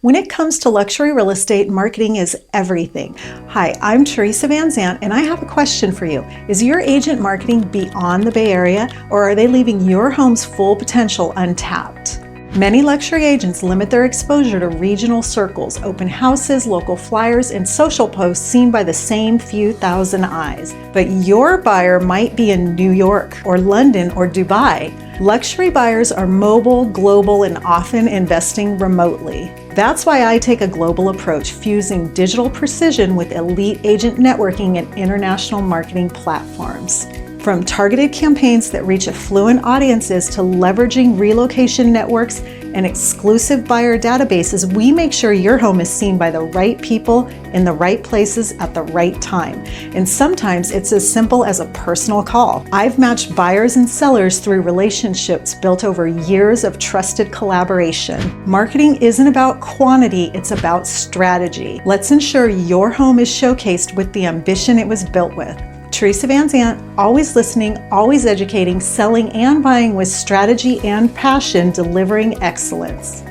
When it comes to luxury real estate, marketing is everything. Hi, I'm Theresa Van Zant, and I have a question for you. Is your agent marketing beyond the Bay Area, or are they leaving your home's full potential untapped? Many luxury agents limit their exposure to regional circles, open houses, local flyers, and social posts seen by the same few thousand eyes. But your buyer might be in New York, or London, or Dubai. Luxury buyers are mobile, global, and often investing remotely. That's why I take a global approach, fusing digital precision with elite agent networking and international marketing platforms. From targeted campaigns that reach affluent audiences to leveraging relocation networks and exclusive buyer databases, we make sure your home is seen by the right people in the right places at the right time. And sometimes it's as simple as a personal call. I've matched buyers and sellers through relationships built over years of trusted collaboration. Marketing isn't about quantity, it's about strategy. Let's ensure your home is showcased with the ambition it was built with. Theresa Van Zant, always listening, always educating, selling and buying with strategy and passion, delivering excellence.